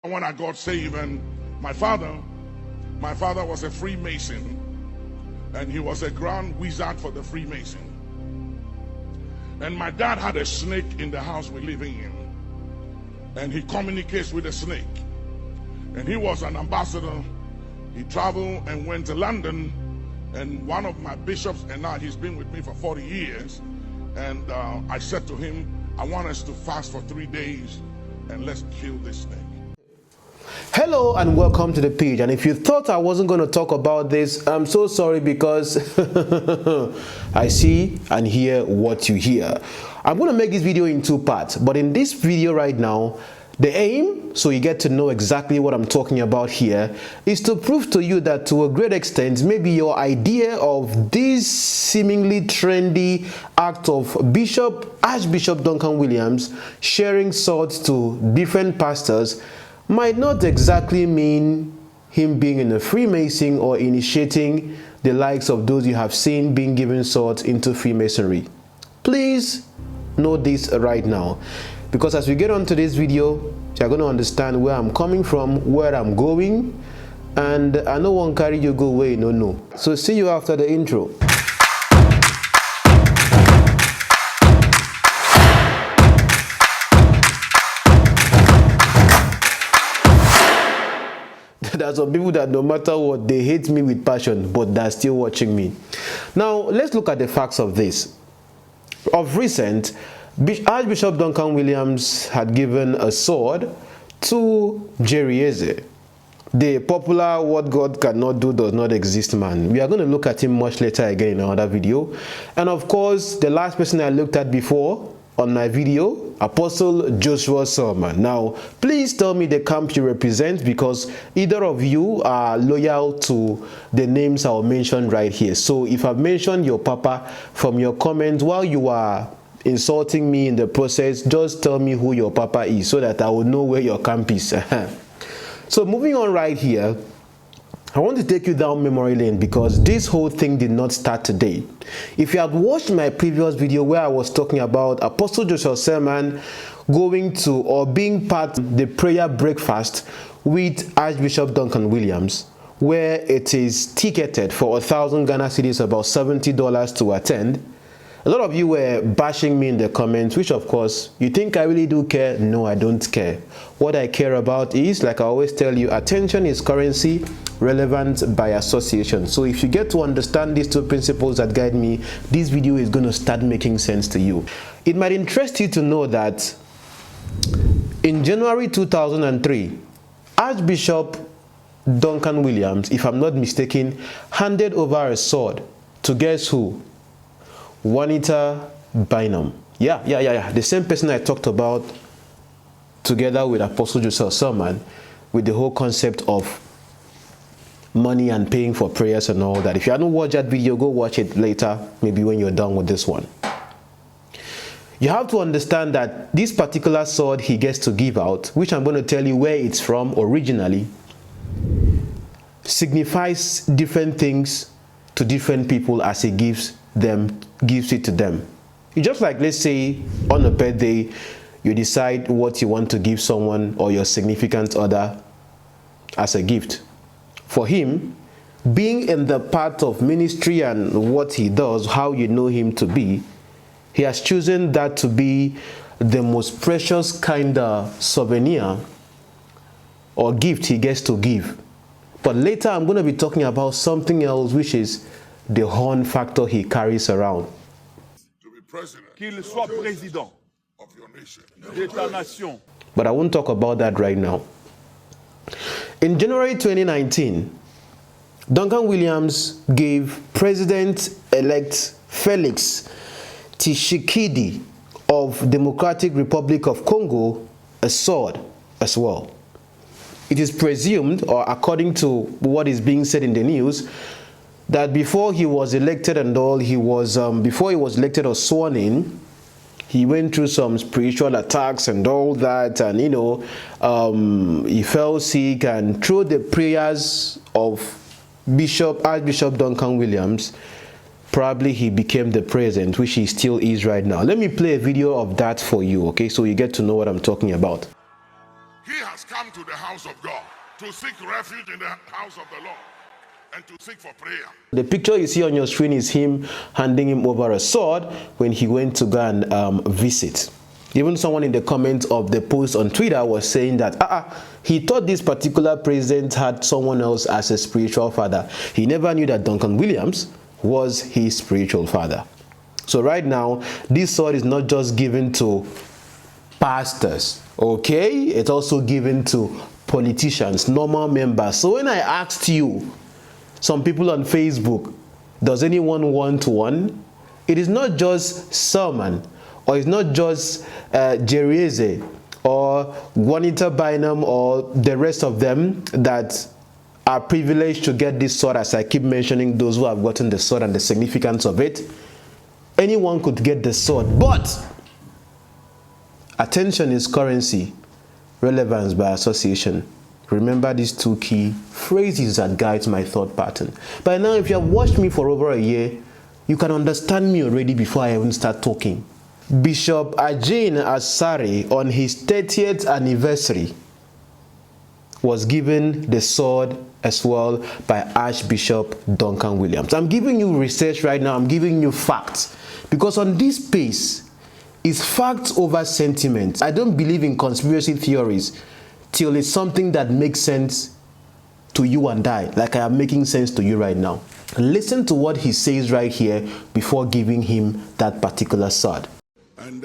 When I got saved, and my father was a Freemason, and he was a grand wizard for the Freemason. And my dad had a snake in the house we're living in, and he communicates with the snake. And he was an ambassador. He traveled and went to London, and one of my bishops, and now he's been with me for 40 years, and I said to him, I want us to fast for 3 days and let's kill this snake. Hello and welcome to the page. And if you thought I wasn't going to talk about this, I'm so sorry, because I see and hear what you hear. I'm going to make this video in 2 parts, but in this video right now, the aim, so you get to know exactly what I'm talking about here, is to prove to you that to a great extent, maybe your idea of this seemingly trendy act of Archbishop Duncan Williams sharing swords to different pastors might not exactly mean him being in a Freemason or initiating the likes of those you have seen being given swords into Freemasonry. Please know this right now, because as we get on to this video, you're going to understand where I'm coming from, where I'm going, and I know one carry you go away, no. So see you after the intro. There are some people that no matter what, they hate me with passion, but they're still watching me. Now, let's look at the facts of this. Of recent, Archbishop Duncan Williams had given a sword to 𝐲𝐨𝐬𝐧𝐿, the popular "what God cannot do does not exist" man. We are going to look at him much later again in another video. And of course, the last person I looked at before on my video, Apostle Joshua Selman. Now, please tell me the camp you represent, because either of you are loyal to the names I'll mention right here. So if I've mentioned your papa from your comment while you are insulting me in the process, just tell me who your papa is so that I will know where your camp is. So moving on right here, I want to take you down memory lane, because this whole thing did not start today. If you had watched my previous video where I was talking about Apostle Joshua Selman going to or being part of the prayer breakfast with Archbishop Duncan Williams, where it is ticketed for 1,000 Ghana cedis, about $70 to attend, a lot of you were bashing me in the comments, which of course, you think I really do care? No, I don't care. What I care about is, like I always tell you, attention is currency, relevant by association. So if you get to understand these 2 principles that guide me, this video is going to start making sense to you. It might interest you to know that in January 2003, Archbishop Duncan Williams, if I'm not mistaken, handed over a sword to guess who? Juanita Bynum. Yeah. The same person I talked about together with Apostle Joshua Selman, with the whole concept of money and paying for prayers and all that. If you haven't watched that video, go watch it later, maybe when you're done with this one. You have to understand that this particular sword he gets to give out, which I'm going to tell you where it's from originally, signifies different things to different people as he gives it to them. It's just like, let's say on a birthday, you decide what you want to give someone or your significant other as a gift. For him, being in the part of ministry and what he does, how you know him to be, he has chosen that to be the most precious kind of souvenir or gift he gets to give. But later I'm going to be talking about something else, which is the horn factor he carries around. To be president, qu'il soit président of your nation, de ta nation. But I won't talk about that right now. In January 2019, Duncan Williams gave President-elect Félix Tshisekedi of Democratic Republic of Congo a sword as well. It is presumed, or according to what is being said in the news, that before he was elected and all, before he was elected or sworn in, he went through some spiritual attacks and all that, and he fell sick, and through the prayers of Archbishop Duncan Williams, probably he became the president, which he still is right now. Let me play a video of that for you, okay, so you get to know what I'm talking about. He has has come to the house of God to seek refuge in the house of the Lord and to seek for prayer. The picture you see on your screen is him handing him over a sword when he went to go and visit. Even someone in the comments of the post on Twitter was saying that he thought this particular president had someone else as a spiritual father. He never knew that Duncan Williams was his spiritual father. So right now, this sword is not just given to pastors, okay? It's also given to politicians, normal members. So when I asked you, some people on Facebook, does anyone want one? It is not just Selman, or it's not just 𝐲𝐨𝐧𝐚𝐭 or 𝐻𝗵𝐵 or the rest of them that are privileged to get this sword, as I keep mentioning those who have gotten the sword and the significance of it. Anyone could get the sword, but attention is currency, relevance by association. Remember these two key phrases that guide my thought pattern. By now, if you have watched me for over a year, you can understand me already before I even start talking. Bishop Ajin Asare, on his 30th anniversary, was given the sword as well by Archbishop Duncan Williams. I'm giving you research right now. I'm giving you facts. Because on this space, it's facts over sentiment. I don't believe in conspiracy theories till it's something that makes sense to you and I, like I am making sense to you right now. Listen to what he says right here before giving him that particular sword. And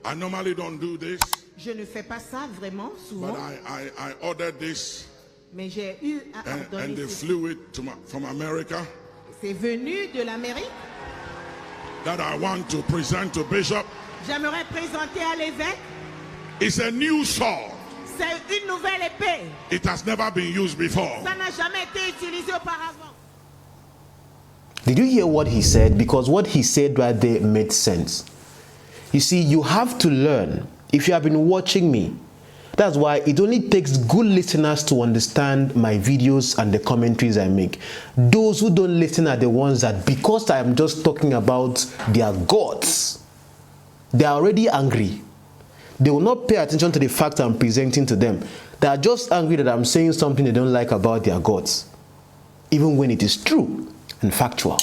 I normally don't do this. Je ne fais pas ça vraiment souvent. But I ordered this. Mais j'ai eu à ordonner and they ceci. flew it from America. C'est venu de l'Amérique. That I want to present to Bishop. J'aimerais présenter à l'évêque. It's a new sword. C'est une nouvelle épée. It has never been used before. Ça n'a jamais été utilisé auparavant. Did you hear what he said? Because what he said right there made sense. You see, you have to learn. If you have been watching me, that's why it only takes good listeners to understand my videos and the commentaries I make. Those who don't listen are the ones that, because I am just talking about their gods, they are already angry. They will not pay attention to the fact I'm presenting to them. They are just angry that I'm saying something they don't like about their gods, even when it is true and factual.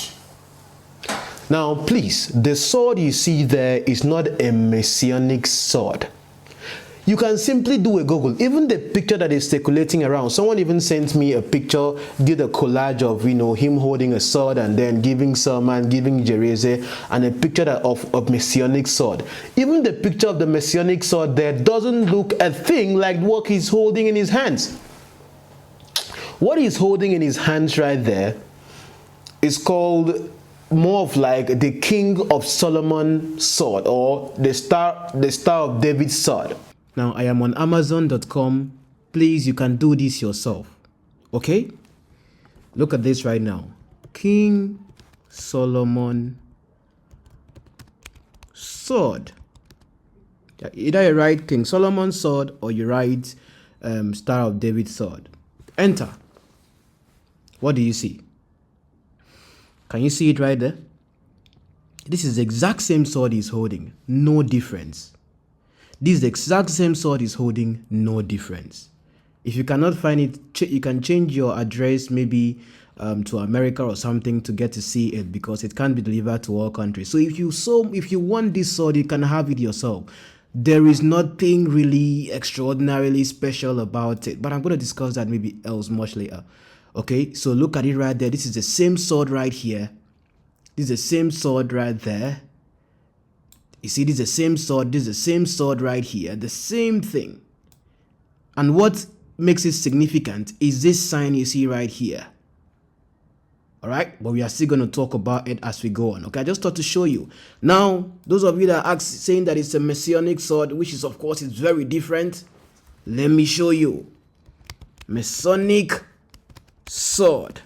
Now, please, the sword you see there is not a messianic sword. You can simply do a Google. Even the picture that is circulating around, someone even sent me a picture, did a collage of, him holding a sword and then giving Selman, giving 𝐲𝐴𝐺, and a picture of messianic sword. Even the picture of the messianic sword there doesn't look a thing like what he's holding in his hands. What he's holding in his hands right there is called more of like the King of Solomon sword, or the Star of David sword. Now, I am on Amazon.com. Please, you can do this yourself. Okay? Look at this right now. King Solomon sword. Either you write King Solomon sword or you write Star of David sword. Enter. What do you see? Can you see it right there? This is the exact same sword he's holding. No difference. This is the exact same sword he's holding. No difference. If you cannot find it, you can change your address maybe to America or something to get to see it, because it can't be delivered to all countries. So if you want this sword, you can have it yourself. There is nothing really extraordinarily special about it, but I'm going to discuss that maybe else much later. Okay, so look at it right there. This is the same sword right here. This is the same sword right there. You see, this is the same sword. This is the same sword right here. The same thing. And what makes it significant is this sign you see right here. All right, but we are still going to talk about it as we go on. Okay, I just thought to show you. Now, those of you that are saying that it's a messianic sword, which is, of course, it's very different. Let me show you. Masonic sword.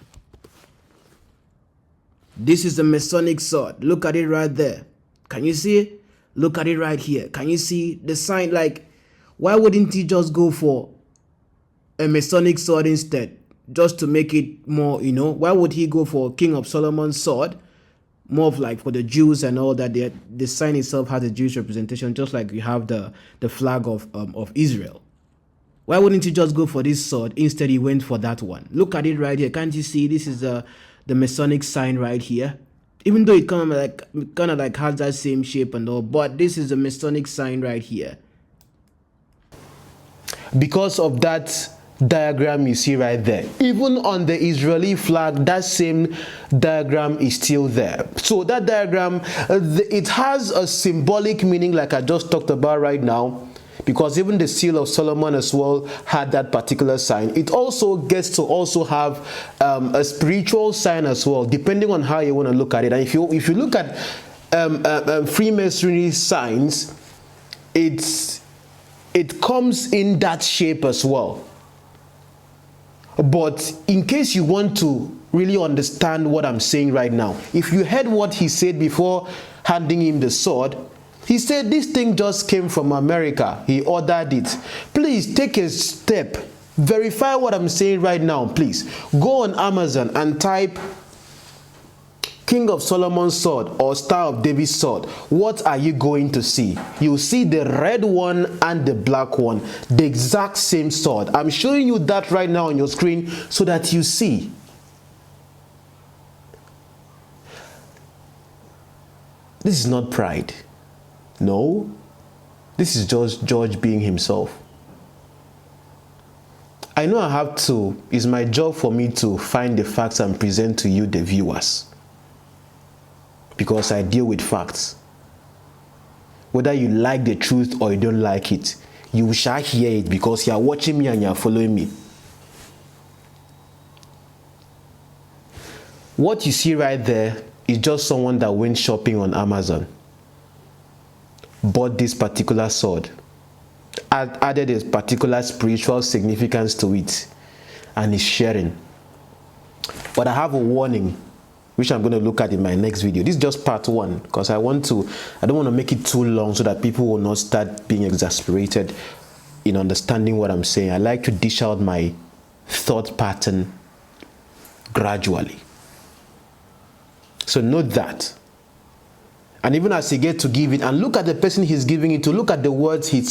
This is the Masonic sword. Look at it right there. Can you see it? Look at it right here. Can you see the sign? Like, why wouldn't he just go for a Masonic sword instead? Just to make it more, why would he go for King of Solomon's sword? More of like for the Jews and all that. The sign itself has a Jewish representation, just like you have the flag of Israel. Why wouldn't he just go for this sword? Instead, he went for that one. Look at it right here. Can't you see? This is the Masonic sign right here. Even though it kind of like has that same shape and all, but this is the Masonic sign right here. Because of that diagram you see right there, even on the Israeli flag, that same diagram is still there. So that diagram, it has a symbolic meaning like I just talked about right now, because even the seal of Solomon as well had that particular sign. It also gets to also have a spiritual sign as well, depending on how you want to look at it. And if you look at Freemasonry signs, it comes in that shape as well. But in case you want to really understand what I'm saying right now, if you heard what he said before handing him the sword, he said this thing just came from America. He ordered it. Please take a step. Verify what I'm saying right now, please. Go on Amazon and type King of Solomon's sword or Star of David's sword. What are you going to see? You'll see the red one and the black one, the exact same sword. I'm showing you that right now on your screen so that you see. This is not pride. No, this is just George being himself. I know I have to, it's my job for me to find the facts and present to you, the viewers, because I deal with facts. Whether you like the truth or you don't like it, you shall hear it because you are watching me and you are following me. What you see right there is just someone that went shopping on Amazon, bought this particular sword, added a particular spiritual significance to it, and is sharing. But I have a warning, which I'm going to look at in my next video. This is just part one, because I don't want to make it too long so that people will not start being exasperated in understanding what I'm saying. I like to dish out my thought pattern gradually. So note that. And even as he gets to give it, and look at the person he's giving it to, look at the words he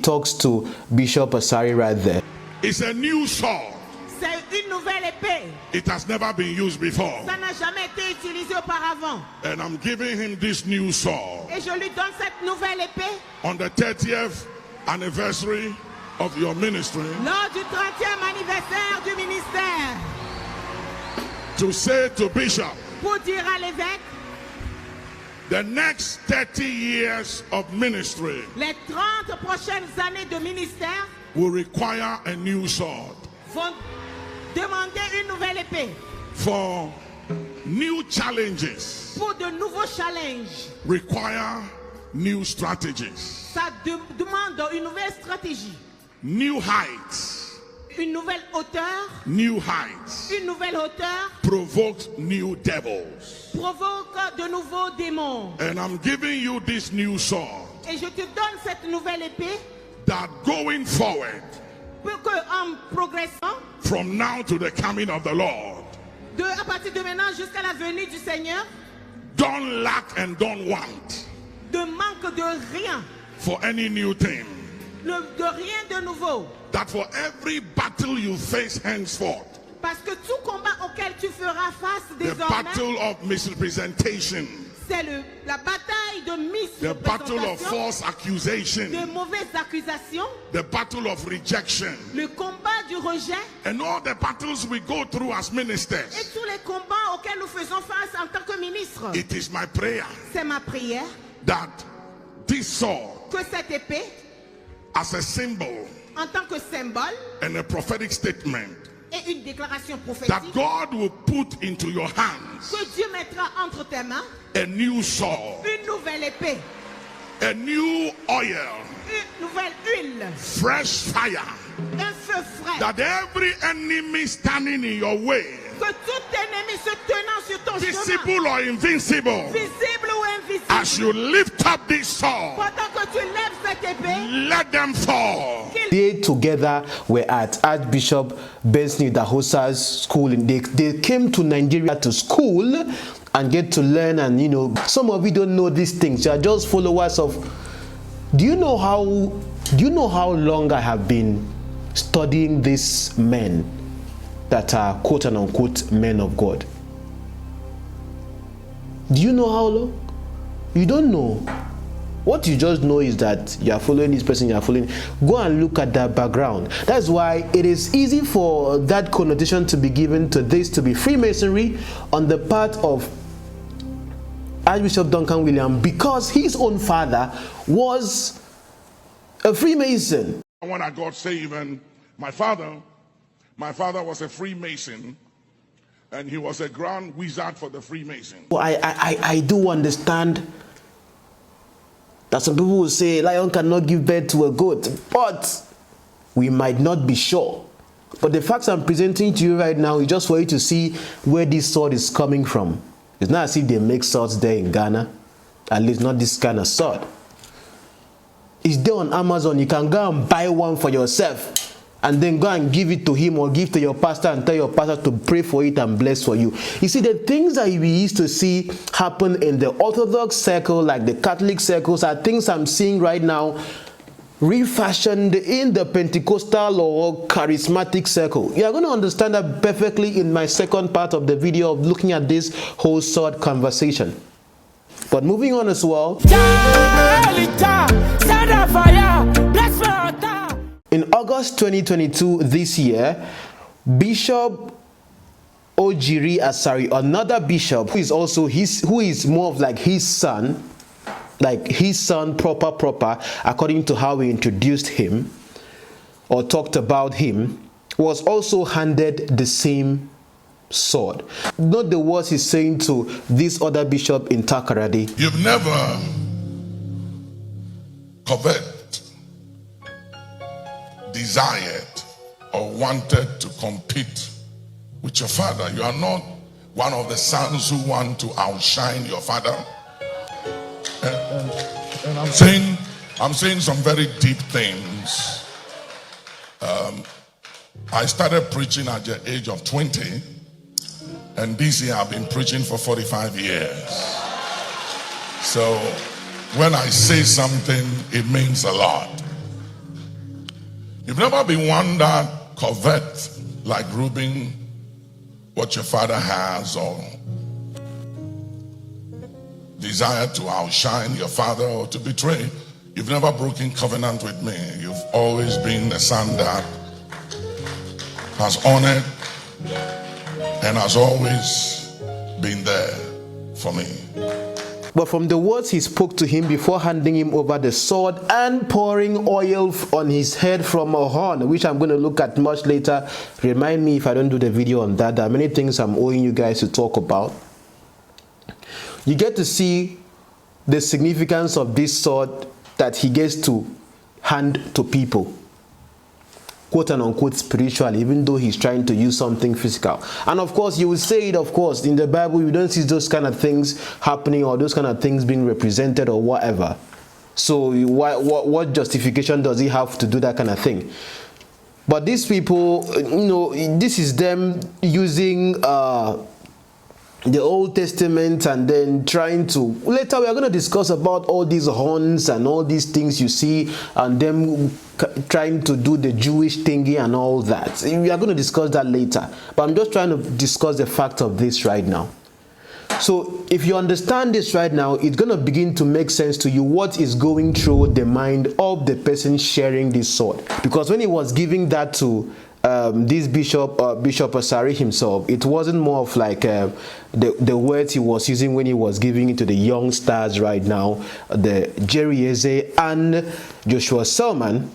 talks to Bishop Asari right there. It's a new sword. C'est une nouvelle épée. It has never been used before. Ça n'a jamais été utilisé auparavant. And I'm giving him this new sword. Et je lui donne cette nouvelle épée. On the 30th anniversary of your ministry. Lors du 30e anniversaire du ministère. To say to Bishop. Pour dire à l'évêque. The next 30 years of ministry. Les 30 prochaines années de ministère. Will require a new sword. Vont demander une nouvelle épée. For new challenges. Pour de nouveaux challenges. Require new strategies. Ça demande une nouvelle stratégie. New heights. Une nouvelle hauteur. New heights. Une nouvelle hauteur. Provokes new devils. Provoque de nouveaux démons. And I'm giving you this new sword. Et je te donne cette nouvelle épée. That going forward. Pour que en progressant. From now to the coming of the Lord. À partir de maintenant jusqu'à la venue du Seigneur. Don't lack and don't want. De manque de rien. For any new thing. De rien de nouveau. That for every battle you face henceforth. Parce que tout combat auquel tu feras face désormais. The battle of misrepresentation. C'est la bataille de misreprésentation. The battle of false accusation. De mauvaises accusations. The battle of rejection. Le combat du rejet. And all the battles we go through as ministers. Et tous les combats auxquels nous faisons face en tant que ministres. It is my prayer. C'est ma prière. That this sword. Que cette épée. As a symbol. En tant que symbole. And a prophetic statement. Et une déclaration prophétique. That God will put into your hands. Que Dieu mettra entre tes mains. A new sword. Une nouvelle épée. A new oil. Une nouvelle huile. Fresh fire. Un feu frais. That every enemy standing in your way. Que tout ennemi se tenant sur ton visible chemin. Or invisible. Visible ou invisible. As you lift up this sword. Pendant que tu lèves cette épée. Let them fall. They together were at Archbishop Benson Idahosa's school. They came to Nigeria to school and get to learn, and you know, some of you don't know these things. You are just followers of. Do you know how long I have been studying these men that are quote unquote men of God? Do you know how long? You don't know. What you just know is that you are following this person, you are following. Go and look at that background. That's why it is easy for that connotation to be given to this to be Freemasonry on the part of Archbishop Duncan Williams, because his own father was a Freemason. When I got saved, and my father was a Freemason, and he was a grand wizard for the Freemason. Well, I do understand that some people will say lion cannot give birth to a goat, but we might not be sure. But the facts I'm presenting to you right now is just for you to see where this sword is coming from. It's not as if they make swords there in Ghana, at least not this kind of sword. It's there on Amazon. You can go and buy one for yourself and then go and give it to him or give to your pastor and tell your pastor to pray for it and bless for you. You see, the things that we used to see happen in the Orthodox circle, like the Catholic circles, are things I'm seeing right now refashioned in the Pentecostal or charismatic circle. You are going to understand that perfectly in my second part of the video of looking at this whole sword conversation. But moving on as well, in August 2022 this year, Bishop 𝐲𝐨𝐴, another bishop who is also who is more of like his son proper, according to how we introduced him or talked about him, was also handed the same sword. Note the words he's saying to this other bishop in Takoradi. You've never coveted, desired, or wanted to compete with your father. You are not one of the sons who want to outshine your father. And I'm saying some very deep things. I started preaching at the age of 20, and this year I've been preaching for 45 years. So when I say something, it means a lot. You've never been one that covet, like Reuben, what your father has, or desire to outshine your father or to betray. You've never broken covenant with me. You've always been a son that has honored and has always been there for me. But from the words he spoke to him before handing him over the sword and pouring oil on his head from a horn, which I'm going to look at much later. Remind me if I don't do the video on that. There are many things I'm owing you guys to talk about. You get to see the significance of this sword that he gets to hand to people, quote unquote spiritually, even though he's trying to use something physical. And of course, you will say it, of course, in the Bible, you don't see those kind of things happening or those kind of things being represented or whatever. So what justification does he have to do that kind of thing? But these people, you know, this is them using the Old Testament and then trying to, later we are going to discuss about all these horns and all these things you see, and them trying to do the Jewish thingy and all that. We are going to discuss that later, but I'm just trying to discuss the fact of this right now. So if you understand this right now, it's going to begin to make sense to you what is going through the mind of the person sharing this sword. Because when he was giving that to this Bishop 𝐲𝐴 himself, it wasn't more of like the words he was using when he was giving it to the young stars right now, the 𝐲𝐨𝐴𝐧 and Joshua Selman,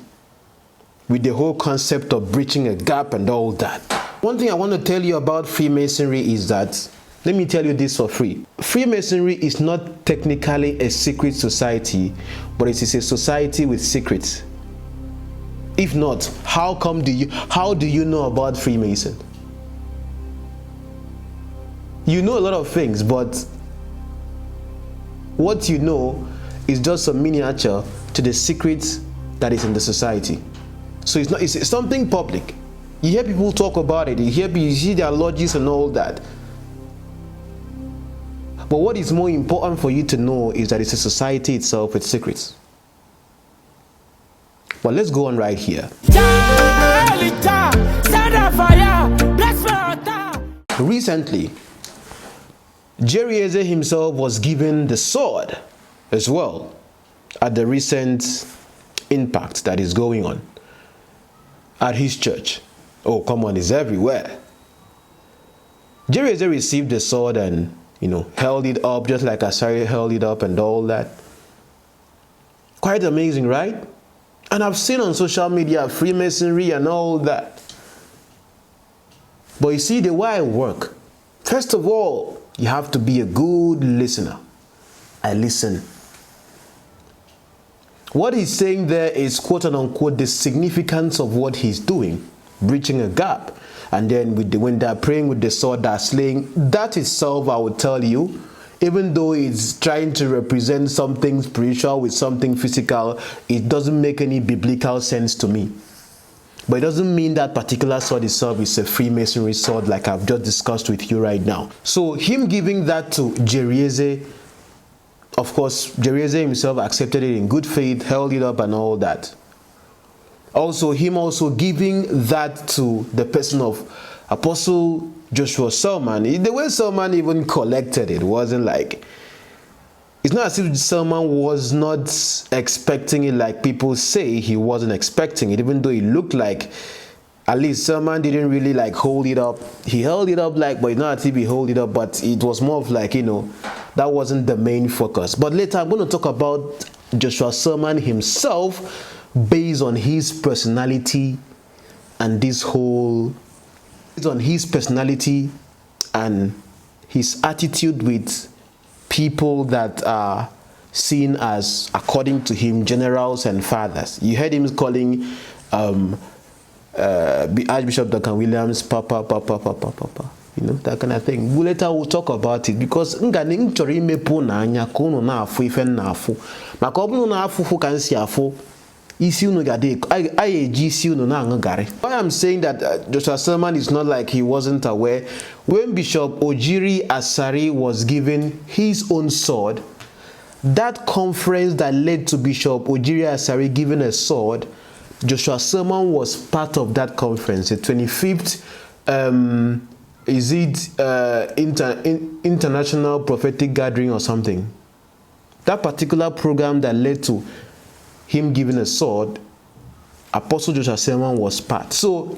with the whole concept of bridging a gap and all that. One thing I want to tell you about Freemasonry is that, let me tell you this for free. Freemasonry is not technically a secret society, but it is a society with secrets. If not, how do you know about Freemason? You know a lot of things, but what you know is just a miniature to the secrets that is in the society. So it's something public. You hear people talk about it, you see their lodges and all that. But what is more important for you to know is that it's a society itself with secrets. But let's go on right here. Recently, 𝐲𝐸𝐻𝐸 himself was given the sword as well at the recent impact that is going on at his church. Oh, come on, it's everywhere. 𝐲𝐸𝐻𝐸 received the sword and, held it up just like Asari held it up and all that. Quite amazing, right? And I've seen on social media Freemasonry and all that. But you see, the way I work, first of all, you have to be a good listener. I listen. What he's saying there is, quote unquote, the significance of what he's doing, bridging a gap. And then when they're praying with the sword, they're slaying. That itself, I would tell you, even though it's trying to represent something spiritual with something physical, it doesn't make any biblical sense to me. But it doesn't mean that particular sword itself is a Freemasonry sword like I've just discussed with you right now. So him giving that to 𝐲𝐸𝐻𝐸, of course, 𝐲𝐸𝐻𝐸 himself accepted it in good faith, held it up and all that. Also, him also giving that to the person of Apostle Joshua Selman. The way Selman even collected it wasn't like, it's not as if Selman was not expecting it like people say he wasn't expecting it, even though it looked like, at least Selman didn't really like hold it up. He held it up like, but it's not as if he held it up, but it was more of like, that wasn't the main focus. But later I'm going to talk about Joshua Selman himself based on his personality and based on his personality and his attitude with people that are seen as, according to him, generals and fathers. You heard him calling Archbishop Duncan Williams Papa, that kind of thing. Later we'll talk about it because why I'm saying that Joshua Selman is not like he wasn't aware. When Bishop Ojiri Asari was given his own sword, that conference that led to Bishop Ojiri Asari giving a sword, Joshua Selman was part of that conference, the 25th International Prophetic Gathering or something. That particular program that led to him giving a sword, Apostle Joshua Selman was part. So,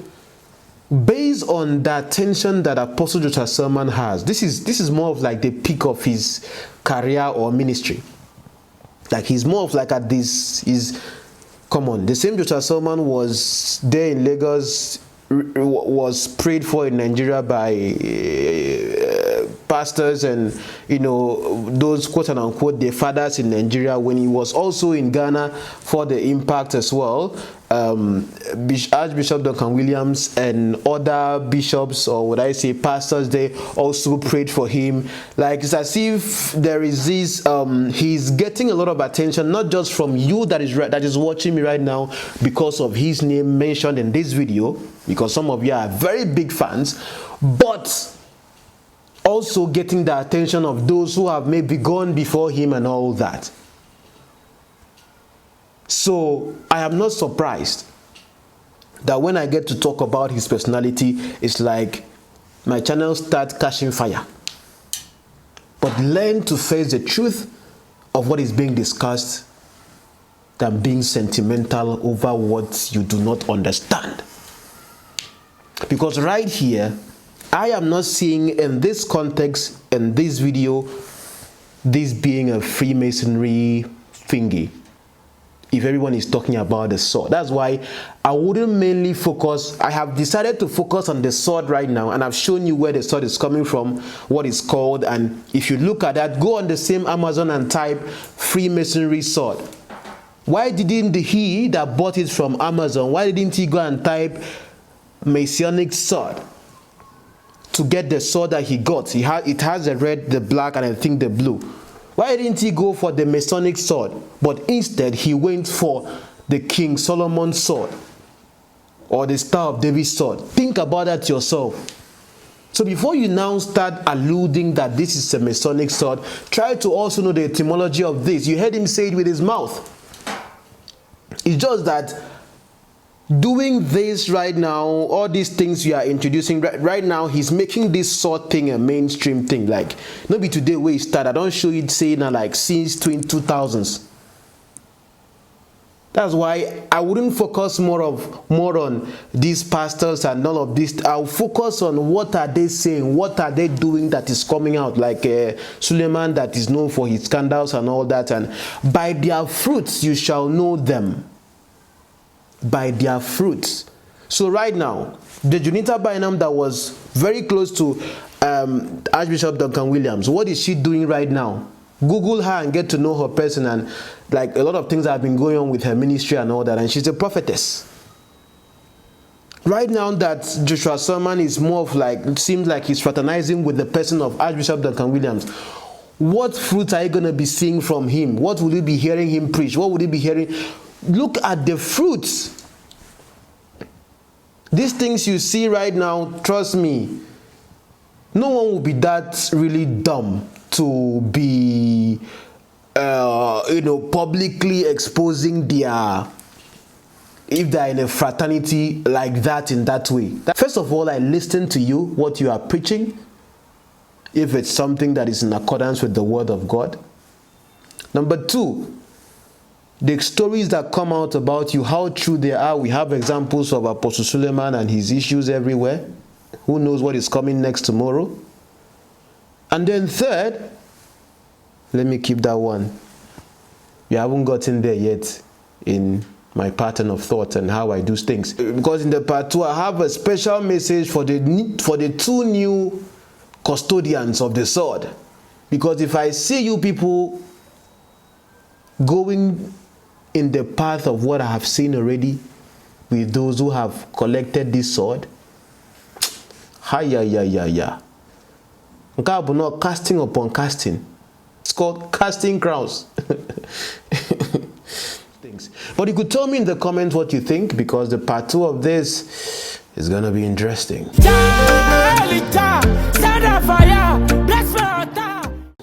based on the attention that Apostle Joshua Selman has, this is more of like the peak of his career or ministry. Like he's more of like at this come on. The same Joshua Selman was there in Lagos, was prayed for in Nigeria by pastors and those quote unquote the fathers in Nigeria, when he was also in Ghana for the impact as well. Archbishop Duncan Williams and other bishops, or would I say pastors, they also prayed for him. Like it's as if there is this he's getting a lot of attention, not just from you that is watching me right now because of his name mentioned in this video, because some of you are very big fans, but also getting the attention of those who have maybe gone before him and all that. So I am not surprised that when I get to talk about his personality, it's like my channel starts catching fire. But learn to face the truth of what is being discussed than being sentimental over what you do not understand. Because right here, I am not seeing in this context, in this video, this being a Freemasonry thingy. If everyone is talking about the sword, that's why I wouldn't mainly focus. I have decided to focus on the sword right now, and I've shown you where the sword is coming from, what it's called, and if you look at that, go on the same Amazon and type Freemasonry sword. Why didn't he that bought it from Amazon, why didn't he go and type Masonic sword to get the sword that he got? It has the red, the black, and I think the blue. Why didn't he go for the Masonic sword, but instead he went for the King Solomon's sword or the Star of David's sword? Think about that yourself. So before you now start alluding that this is a Masonic sword, try to also know the etymology of this. You heard him say it with his mouth. It's just that doing this right now, all these things you are introducing right now, he's making this sort of thing a mainstream thing. Like, maybe today where he started, I don't show it saying like since 2000s. That's why I wouldn't focus more on these pastors and all of this. I'll focus on what are they saying, what are they doing that is coming out, like Suleiman that is known for his scandals and all that. And by their fruits you shall know them. By their fruits. So right now, the Junita Bynum that was very close to Archbishop Duncan Williams, what is she doing right now? Google her and get to know her person, and like a lot of things have been going on with her ministry and all that, and she's a prophetess. Right now that Joshua Selman is more of like, it seems like he's fraternizing with the person of Archbishop Duncan Williams. What fruits are you going to be seeing from him? What will you be hearing him preach? What will you be hearing? Look at the fruits. These things you see right now, trust me, no one will be that really dumb to be, publicly exposing their, if they're in a fraternity like that in that way. First of all, I listen to you, what you are preaching, if it's something that is in accordance with the word of God. Number two, the stories that come out about you, how true they are. We have examples of Apostle Suleiman and his issues everywhere. Who knows what is coming next tomorrow? And then third, let me keep that one. You haven't gotten there yet in my pattern of thought and how I do things. Because in the part 2, I have a special message for the two new custodians of the sword. Because if I see you people going in the path of what I have seen already with those who have collected this sword, not casting upon casting. It's called casting crowns. Things. But you could tell me in the comments what you think, because the part 2 of this is gonna be interesting.